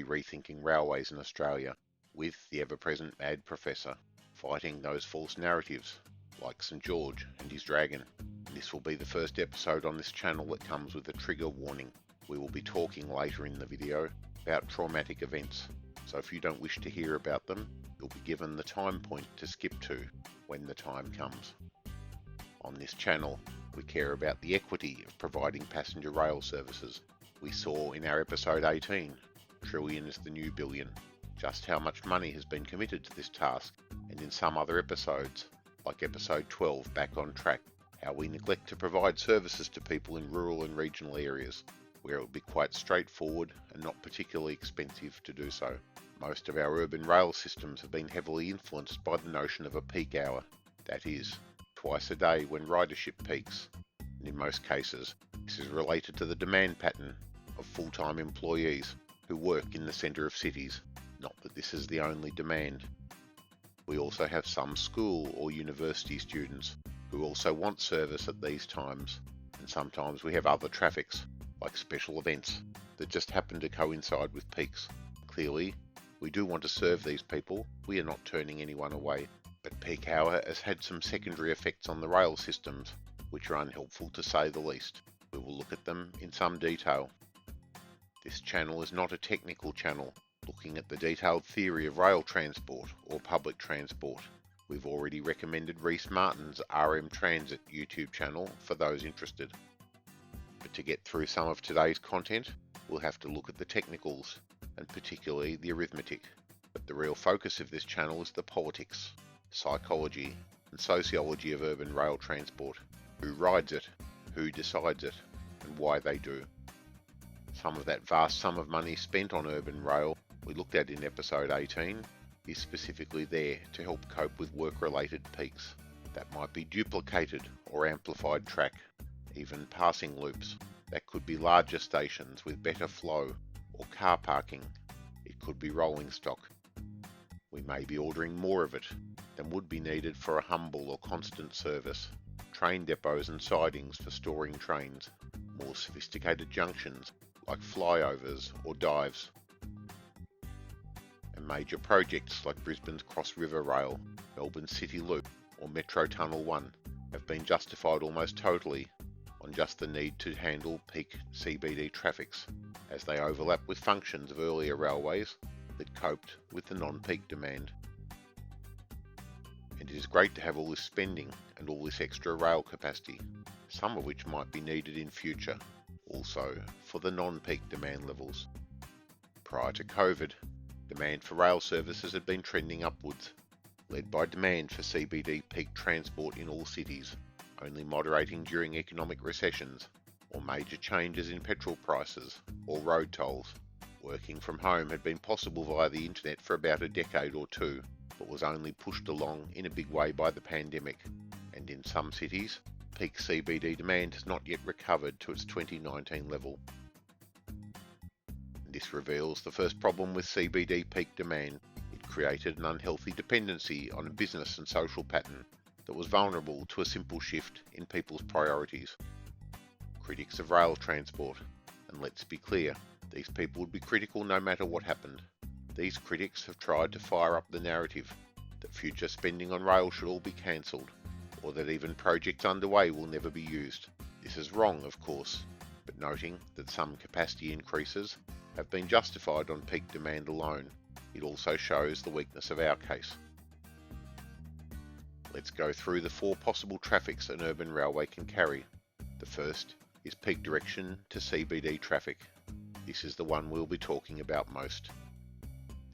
be rethinking railways in Australia, with the ever-present mad professor, fighting those false narratives, like St George and his dragon. This will be the first episode on this channel that comes with a trigger warning. We will be talking later in the video about traumatic events, so if you don't wish to hear about them, you'll be given the time point to skip to when the time comes. On this channel, we care about the equity of providing passenger rail services. We saw in our episode 18, Trillion is the new billion, just how much money has been committed to this task, and in some other episodes, like episode 12, Back on Track, how we neglect to provide services to people in rural and regional areas, where it would be quite straightforward and not particularly expensive to do so. Most of our urban rail systems have been heavily influenced by the notion of a peak hour, that is, twice a day when ridership peaks, and in most cases this is related to the demand pattern of full-time employees who work in the centre of cities, not that this is the only demand. We also have some school or university students who also want service at these times, and sometimes we have other traffics, like special events, that just happen to coincide with peaks. Clearly, we do want to serve these people, we are not turning anyone away. But peak hour has had some secondary effects on the rail systems, which are unhelpful to say the least. We will look at them in some detail. This channel is not a technical channel, looking at the detailed theory of rail transport or public transport. We've already recommended Reese Martin's RM Transit YouTube channel for those interested. But to get through some of today's content, we'll have to look at the technicals, and particularly the arithmetic. But the real focus of this channel is the politics, psychology and sociology of urban rail transport, who rides it, who decides it, and why they do. Some of that vast sum of money spent on urban rail we looked at in episode 18 is specifically there to help cope with work-related peaks. That might be duplicated or amplified track, even passing loops. That could be larger stations with better flow or car parking. It could be rolling stock. We may be ordering more of it than would be needed for a humble or constant service, train depots and sidings for storing trains, more sophisticated junctions like flyovers or dives, and major projects like Brisbane's Cross River Rail, Melbourne City Loop or Metro Tunnel 1 have been justified almost totally on just the need to handle peak CBD traffics, as they overlap with functions of earlier railways that coped with the non-peak demand. And it is great to have all this spending and all this extra rail capacity, some of which might be needed in future, also for the non-peak demand levels. Prior to COVID, demand for rail services had been trending upwards, led by demand for CBD peak transport in all cities, only moderating during economic recessions or major changes in petrol prices or road tolls. Working from home had been possible via the internet for about a decade or two, but was only pushed along in a big way by the pandemic, and in some cities, peak CBD demand has not yet recovered to its 2019 level. This reveals the first problem with CBD peak demand. It created an unhealthy dependency on a business and social pattern that was vulnerable to a simple shift in people's priorities. Critics of rail transport, and let's be clear, these people would be critical no matter what happened. These critics have tried to fire up the narrative that future spending on rail should all be cancelled, or that even projects underway will never be used. This is wrong, of course, but noting that some capacity increases have been justified on peak demand alone, it also shows the weakness of our case. Let's go through the 4 possible traffics an urban railway can carry. The first is peak direction to CBD traffic. This is the one we'll be talking about most.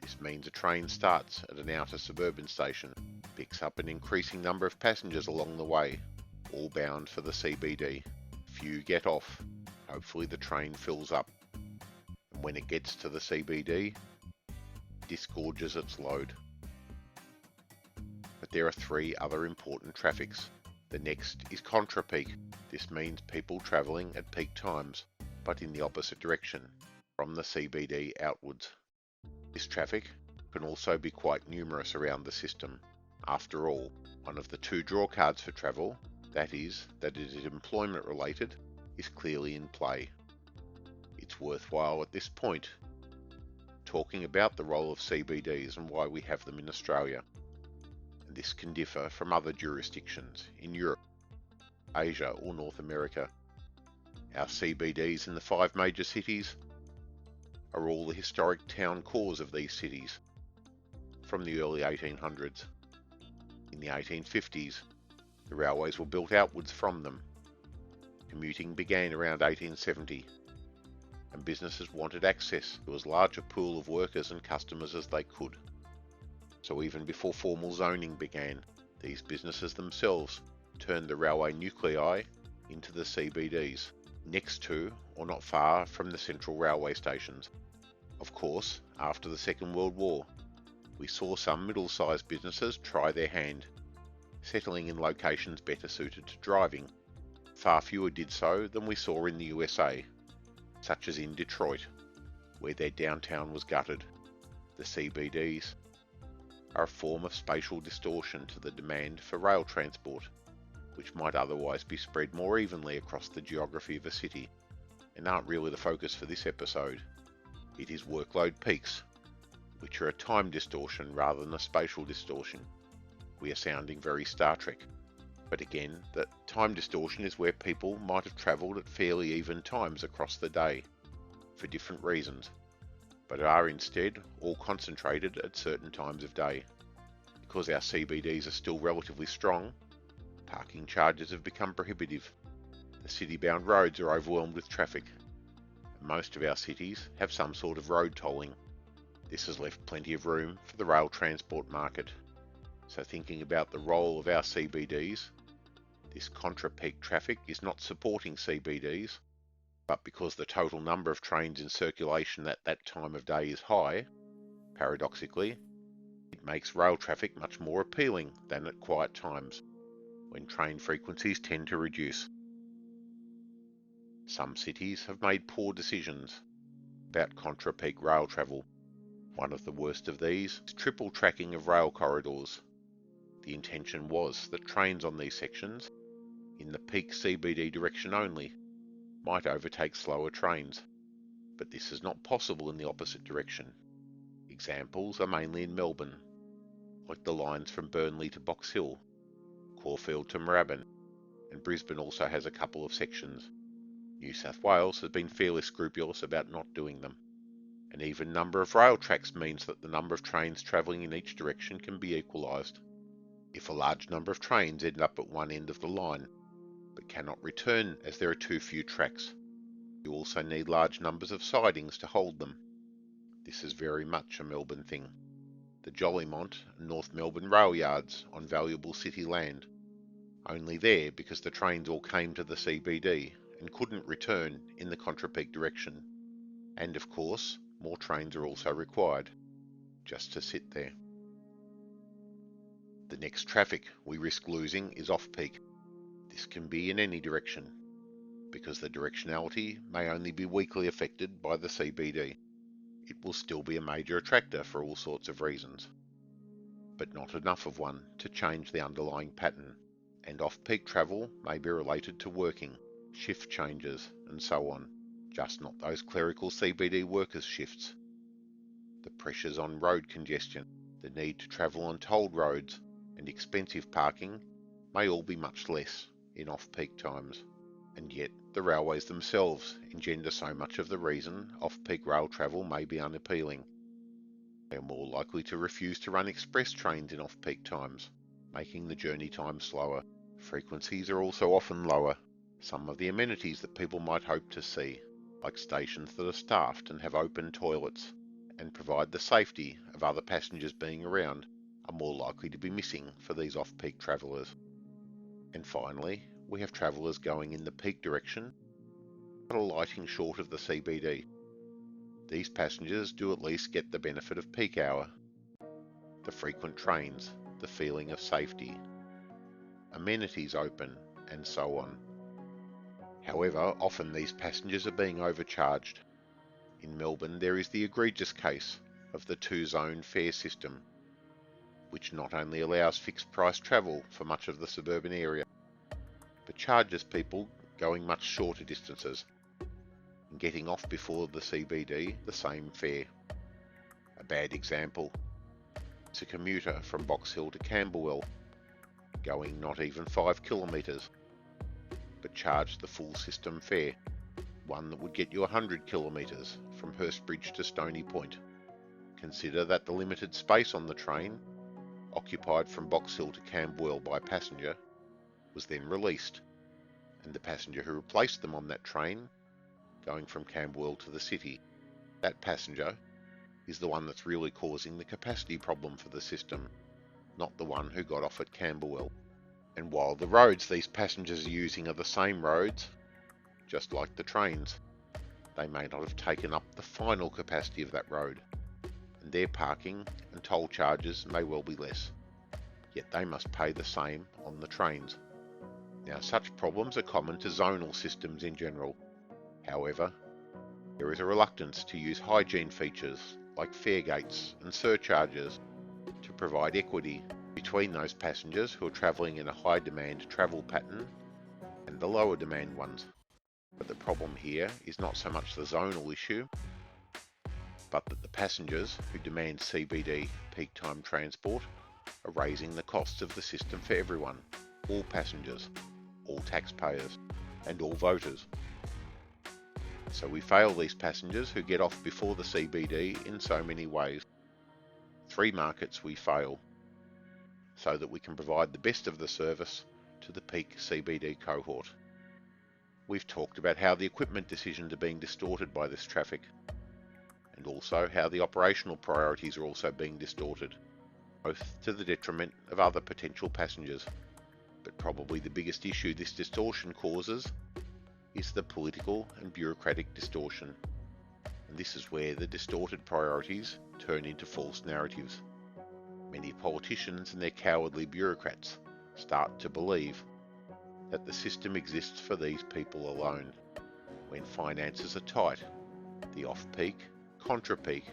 This means a train starts at an outer suburban station, picks up an increasing number of passengers along the way, all bound for the CBD. Few get off. Hopefully the train fills up. And when it gets to the CBD, disgorges its load. But there are 3 other important traffics. The next is contra-peak. This means people travelling at peak times, but in the opposite direction, from the CBD outwards. This traffic can also be quite numerous around the system. After all, one of the 2 drawcards for travel, that is, that it is employment related, is clearly in play. It's worthwhile at this point talking about the role of CBDs and why we have them in Australia. And this can differ from other jurisdictions in Europe, Asia or North America. Our CBDs in the 5 major cities are all the historic town cores of these cities from the early 1800s. In the 1850s, the railways were built outwards from them. Commuting began around 1870, and businesses wanted access to as large a pool of workers and customers as they could. So even before formal zoning began, these businesses themselves turned the railway nuclei into the CBDs, next to or not far from the central railway stations. Of course, after the Second World War, we saw some middle-sized businesses try their hand, settling in locations better suited to driving. Far fewer did so than we saw in the USA, such as in Detroit, where their downtown was gutted. The CBDs are a form of spatial distortion to the demand for rail transport, which might otherwise be spread more evenly across the geography of a city, and aren't really the focus for this episode. It is workload peaks, which are a time distortion rather than a spatial distortion. We are sounding very Star Trek, but again, that time distortion is where people might have travelled at fairly even times across the day, for different reasons, but are instead all concentrated at certain times of day. Because our CBDs are still relatively strong, parking charges have become prohibitive. The city-bound roads are overwhelmed with traffic. Most of our cities have some sort of road tolling. This has left plenty of room for the rail transport market. So thinking about the role of our CBDs, this contra-peak traffic is not supporting CBDs, but because the total number of trains in circulation at that time of day is high, paradoxically, it makes rail traffic much more appealing than at quiet times, when train frequencies tend to reduce. Some cities have made poor decisions about contra-peak rail travel. One of the worst of these is triple tracking of rail corridors. The intention was that trains on these sections, in the peak CBD direction only, might overtake slower trains, but this is not possible in the opposite direction. Examples are mainly in Melbourne, like the lines from Burnley to Box Hill, Caulfield to Moorabbin, and Brisbane also has a couple of sections. New South Wales has been fairly scrupulous about not doing them. An even number of rail tracks means that the number of trains travelling in each direction can be equalised. If a large number of trains end up at one end of the line, but cannot return as there are too few tracks, you also need large numbers of sidings to hold them. This is very much a Melbourne thing. The Jolimont and North Melbourne rail yards on valuable city land, only there because the trains all came to the CBD and couldn't return in the contra-peak direction. And of course, more trains are also required, just to sit there. The next traffic we risk losing is off-peak. This can be in any direction, because the directionality may only be weakly affected by the CBD. It will still be a major attractor for all sorts of reasons, but not enough of one to change the underlying pattern, and off-peak travel may be related to working, shift changes, and so on, just not those clerical CBD workers' shifts. The pressures on road congestion, the need to travel on tolled roads, and expensive parking may all be much less in off-peak times. And yet, the railways themselves engender so much of the reason off-peak rail travel may be unappealing. They are more likely to refuse to run express trains in off-peak times, making the journey time slower. Frequencies are also often lower. Some of the amenities that people might hope to see, like stations that are staffed and have open toilets, and provide the safety of other passengers being around, are more likely to be missing for these off-peak travellers. And finally, we have travellers going in the peak direction, but alighting short of the CBD. These passengers do at least get the benefit of peak hour, the frequent trains, the feeling of safety, amenities open, and so on. However, often these passengers are being overcharged. In Melbourne, there is the egregious case of the two-zone fare system, which not only allows fixed-price travel for much of the suburban area, but charges people going much shorter distances and getting off before the CBD the same fare. bad example. It's a commuter from Box Hill to Camberwell, going not even 5 kilometres, but charged the full system fare, one that would get you 100 kilometres from Hurstbridge to Stony Point. Consider that the limited space on the train, occupied from Box Hill to Camberwell by a passenger, was then released, and the passenger who replaced them on that train, going from Camberwell to the city, that passenger is the one that's really causing the capacity problem for the system, not the one who got off at Camberwell. And while the roads these passengers are using are the same roads, just like the trains, they may not have taken up the final capacity of that road, and their parking and toll charges may well be less, yet they must pay the same on the trains. Now, such problems are common to zonal systems in general. However, there is a reluctance to use hygiene features like fare gates and surcharges to provide equity between those passengers who are travelling in a high demand travel pattern and the lower demand ones. But the problem here is not so much the zonal issue, but that the passengers who demand CBD peak time transport are raising the costs of the system for everyone, all passengers, all taxpayers, and all voters. So we fail these passengers who get off before the CBD in so many ways. 3 markets we fail, so that we can provide the best of the service to the peak CBD cohort. We've talked about how the equipment decisions are being distorted by this traffic, and also how the operational priorities are also being distorted, both to the detriment of other potential passengers. But probably the biggest issue this distortion causes is the political and bureaucratic distortion, and this is where the distorted priorities turn into false narratives. Many politicians and their cowardly bureaucrats start to believe that the system exists for these people alone, when finances are tight. The off-peak, contra-peak,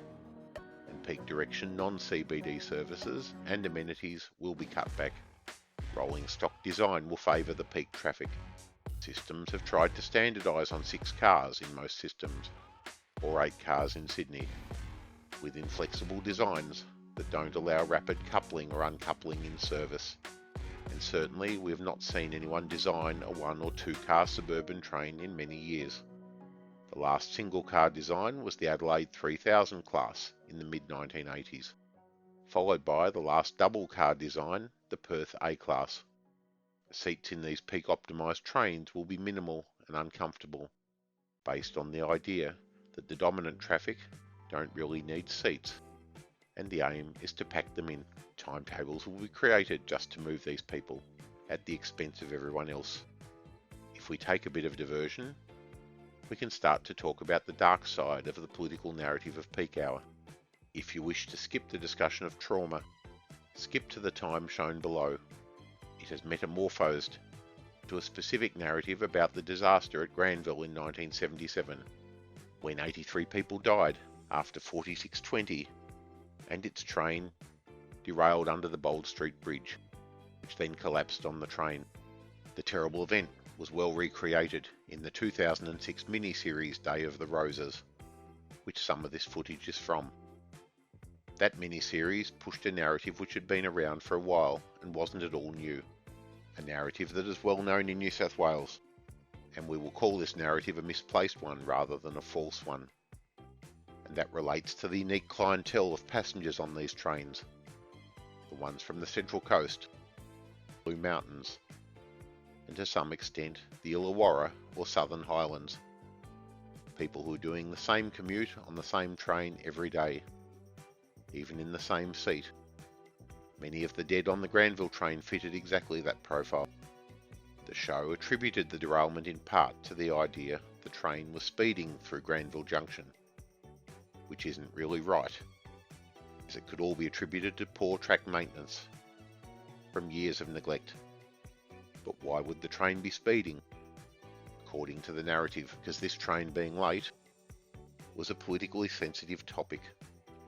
and peak direction non-CBD services and amenities will be cut back. Rolling stock design will favour the peak traffic. Systems have tried to standardise on 6 cars in most systems, or 8 cars in Sydney, with inflexible designs that don't allow rapid coupling or uncoupling in service. And certainly we have not seen anyone design a 1 or 2 car suburban train in many years. The last single car design was the Adelaide 3000 class in the mid-1980s, followed by the last double car design, the Perth A class. Seats in these peak optimised trains will be minimal and uncomfortable, based on the idea that the dominant traffic don't really need seats, and the aim is to pack them in. Timetables will be created just to move these people, at the expense of everyone else. If we take a bit of diversion, we can start to talk about the dark side of the political narrative of peak hour. If you wish to skip the discussion of trauma, skip to the time shown below. It has metamorphosed to a specific narrative about the disaster at Granville in 1977, when 83 people died after 4620, and its train derailed under the Bold Street Bridge, which then collapsed on the train. The terrible event was well recreated in the 2006 miniseries Day of the Roses, which some of this footage is from. That miniseries pushed a narrative which had been around for a while and wasn't at all new. A narrative that is well known in New South Wales, and we will call this narrative a misplaced one rather than a false one. And that relates to the unique clientele of passengers on these trains. The ones from the Central Coast, Blue Mountains, and to some extent the Illawarra or Southern Highlands. People who are doing the same commute on the same train every day, even in the same seat. Many of the dead on the Granville train fitted exactly that profile. The show attributed the derailment in part to the idea the train was speeding through Granville Junction, which isn't really right, as it could all be attributed to poor track maintenance from years of neglect. But why would the train be speeding? According to the narrative, because this train being late was a politically sensitive topic.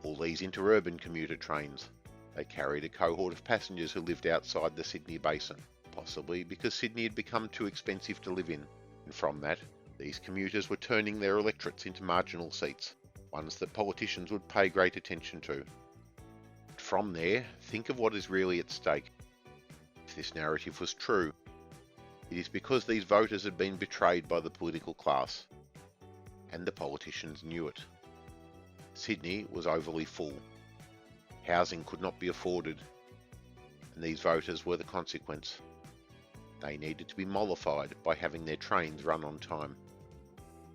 All these interurban commuter trains, they carried a cohort of passengers who lived outside the Sydney basin, possibly because Sydney had become too expensive to live in, and from that, these commuters were turning their electorates into marginal seats. ones that politicians would pay great attention to. From there, think of what is really at stake. If this narrative was true, it is because these voters had been betrayed by the political class, and the politicians knew it. Sydney was overly full. Housing could not be afforded, and these voters were the consequence. They needed to be mollified by having their trains run on time.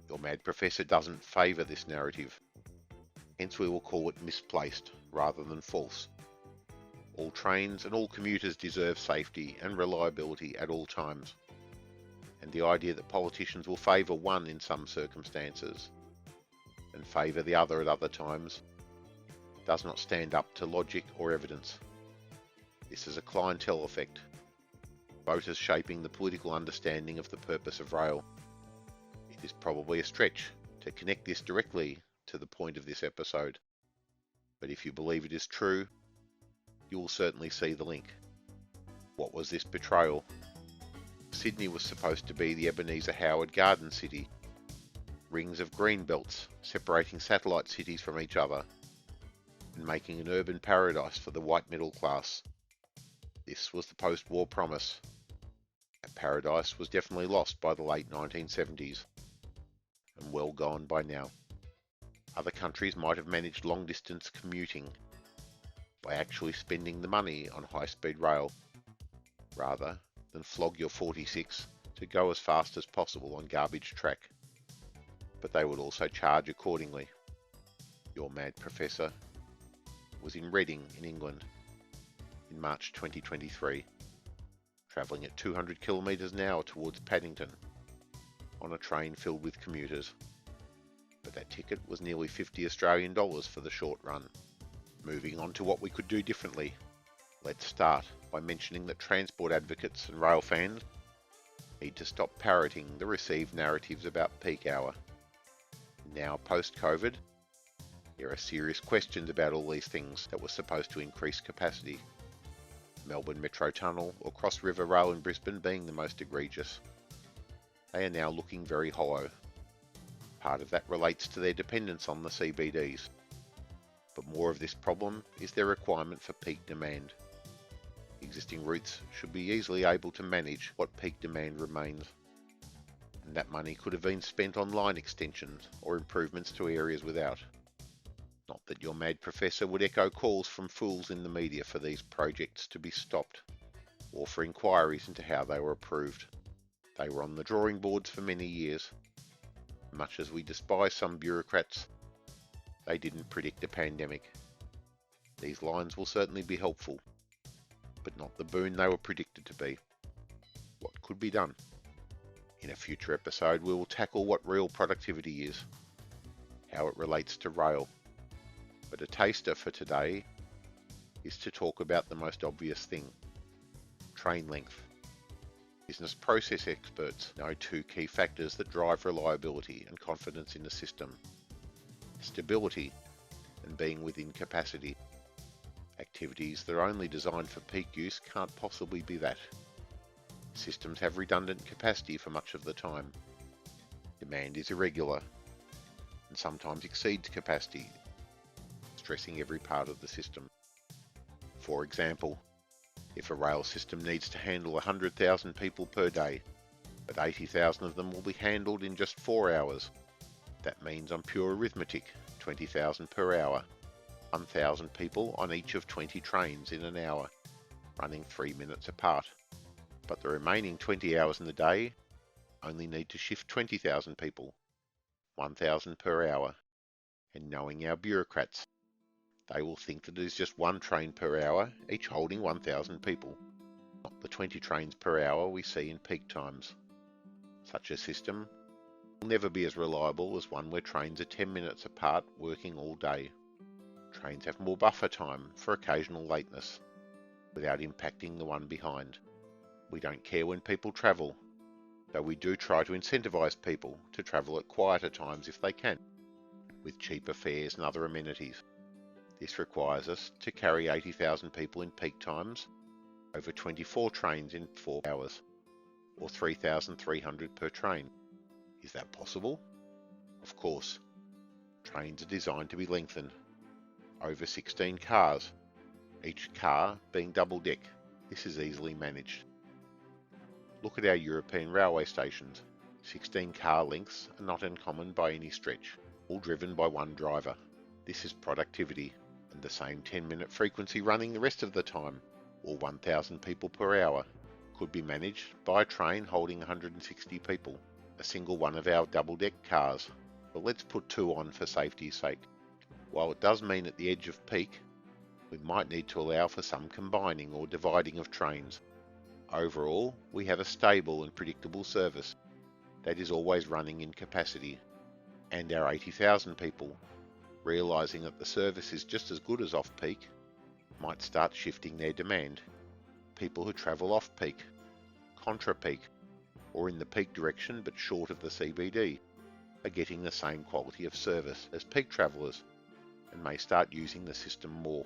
Your mad professor doesn't favour this narrative, hence we will call it misplaced rather than false. All trains and all commuters deserve safety and reliability at all times, and the idea that politicians will favour one in some circumstances and favour the other at other times does not stand up to logic or evidence. This is a clientele effect, voters shaping the political understanding of the purpose of rail. It is probably a stretch to connect this directly to the point of this episode, but if you believe it is true, you will certainly see the link. What was this betrayal? Sydney was supposed to be the Ebenezer Howard Garden City, rings of green belts separating satellite cities from each other, and making an urban paradise for the white middle class. This was the post-war promise. That paradise was definitely lost by the late 1970s, and well gone by now. Other countries might have managed long-distance commuting by actually spending the money on high-speed rail, rather than flog your 46 to go as fast as possible on garbage track. But they would also charge accordingly. Your mad professor was in Reading in England in March 2023, travelling at 200 kilometres an hour towards Paddington on a train filled with commuters. But that ticket was nearly $50 Australian for the short run. Moving on to what we could do differently, let's start by mentioning that transport advocates and rail fans need to stop parroting the received narratives about peak hour. Now post-COVID, there are serious questions about all these things that were supposed to increase capacity. Melbourne Metro Tunnel or Cross River Rail in Brisbane being the most egregious. They are now looking very hollow. Part of that relates to their dependence on the CBDs. But more of this problem is their requirement for peak demand. Existing routes should be easily able to manage what peak demand remains. And that money could have been spent on line extensions or improvements to areas without. Not that your mad professor would echo calls from fools in the media for these projects to be stopped, or for inquiries into how they were approved. They were on the drawing boards for many years. Much as we despise some bureaucrats, they didn't predict a pandemic. These lines will certainly be helpful, but not the boon they were predicted to be. What could be done? In a future episode, we will tackle what real productivity is, how it relates to rail. But a taster for today is to talk about the most obvious thing: train length. Business process experts know two key factors that drive reliability and confidence in the system: stability and being within capacity. Activities that are only designed for peak use can't possibly be that. Systems have redundant capacity for much of the time. Demand is irregular and sometimes exceeds capacity, stressing every part of the system. For example, if a rail system needs to handle 100,000 people per day, but 80,000 of them will be handled in just 4 hours, that means on pure arithmetic, 20,000 per hour, 1,000 people on each of 20 trains in an hour, running 3 minutes apart. But the remaining 20 hours in the day only need to shift 20,000 people, 1,000 per hour. And knowing our bureaucrats, they will think that it is just one train per hour, each holding 1,000 people, not the 20 trains per hour we see in peak times. Such a system will never be as reliable as one where trains are 10 minutes apart working all day. Trains have more buffer time for occasional lateness, without impacting the one behind. We don't care when people travel, though we do try to incentivise people to travel at quieter times if they can, with cheaper fares and other amenities. This requires us to carry 80,000 people in peak times over 24 trains in 4 hours, or 3,300 per train. Is that possible? Of course. Trains are designed to be lengthened. Over 16 cars, each car being double-deck. This is easily managed. Look at our European railway stations. 16 car lengths are not uncommon by any stretch, all driven by one driver. This is productivity, and the same 10-minute frequency running the rest of the time, or 1,000 people per hour, could be managed by a train holding 160 people, a single one of our double-deck cars. But let's put 2 on for safety's sake. While it does mean at the edge of peak, we might need to allow for some combining or dividing of trains. Overall, we have a stable and predictable service that is always running in capacity, and our 80,000 people, realising that the service is just as good as off-peak, might start shifting their demand. People who travel off-peak, contra-peak, or in the peak direction but short of the CBD are getting the same quality of service as peak travellers and may start using the system more.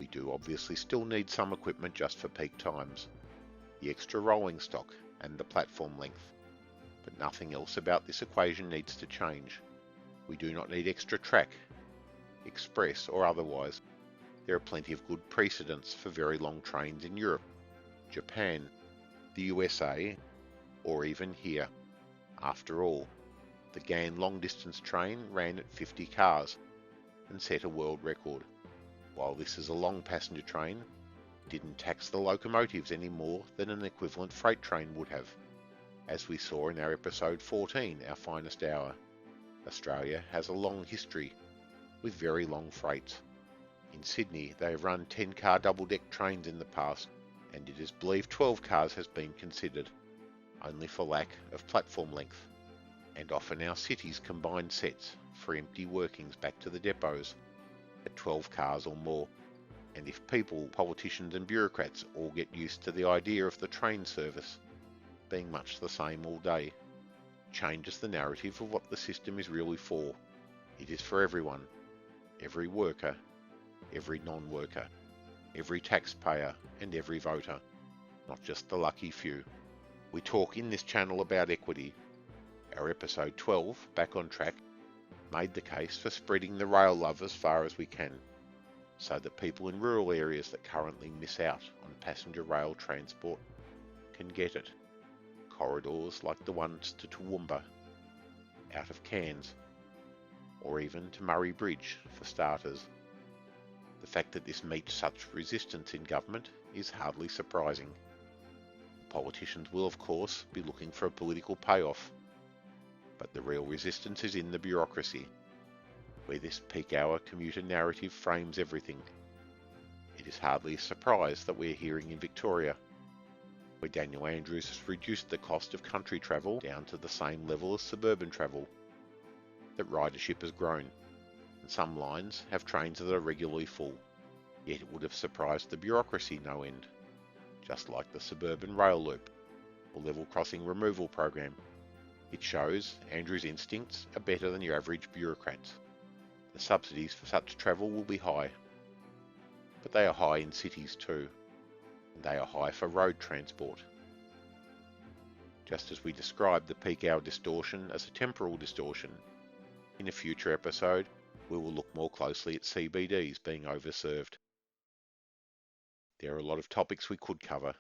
We do obviously still need some equipment just for peak times, the extra rolling stock and the platform length, but nothing else about this equation needs to change. We do not need extra track, express or otherwise. There are plenty of good precedents for very long trains in Europe, Japan, the USA, or even here. After all, the Ghan long-distance train ran at 50 cars and set a world record. While this is a long passenger train, it didn't tax the locomotives any more than an equivalent freight train would have, as we saw in our episode 14, Our Finest Hour. Australia has a long history with very long freights. In Sydney, they have run 10-car double-deck trains in the past, and it is believed 12 cars has been considered, only for lack of platform length. And often our cities combine sets for empty workings back to the depots at 12 cars or more. And if people, politicians and bureaucrats all get used to the idea of the train service being much the same all day, changes the narrative of what the system is really for. It is for everyone, every worker, every non-worker, every taxpayer and every voter, not just the lucky few. We talk in this channel about equity. Our episode 12, Back on Track, made the case for spreading the rail love as far as we can, so that people in rural areas that currently miss out on passenger rail transport can get it. Corridors like the ones to Toowoomba, out of Cairns, or even to Murray Bridge for starters. The fact that this meets such resistance in government is hardly surprising. Politicians will of course be looking for a political payoff, but the real resistance is in the bureaucracy, where this peak hour commuter narrative frames everything. It is hardly a surprise that we're hearing in Victoria, where Daniel Andrews has reduced the cost of country travel down to the same level as suburban travel, that ridership has grown, and some lines have trains that are regularly full. Yet it would have surprised the bureaucracy no end, just like the suburban rail loop or level crossing removal program. It shows Andrew's instincts are better than your average bureaucrats. The subsidies for such travel will be high, but they are high in cities too, and they are high for road transport. Just as we described the peak hour distortion as a temporal distortion, in a future episode we will look more closely at CBDs being overserved. There are a lot of topics we could cover.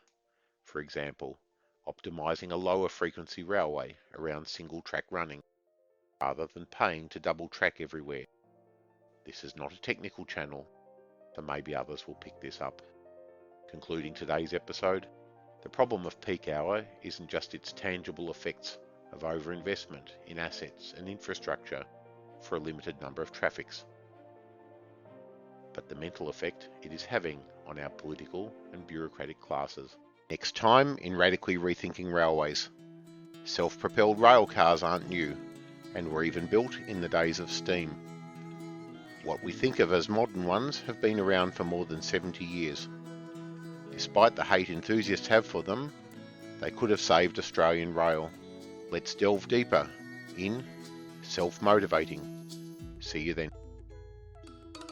For example, optimising a lower frequency railway around single track running, rather than paying to double track everywhere. This is not a technical channel, so maybe others will pick this up. Concluding today's episode, the problem of peak hour isn't just its tangible effects of overinvestment in assets and infrastructure for a limited number of traffics, but the mental effect it is having on our political and bureaucratic classes. Next time in Radically Rethinking Railways. Self-propelled rail cars aren't new, and were even built in the days of steam. What we think of as modern ones have been around for more than 70 years. Despite the hate enthusiasts have for them, they could have saved Australian rail. Let's delve deeper in Self-Motivating. See you then.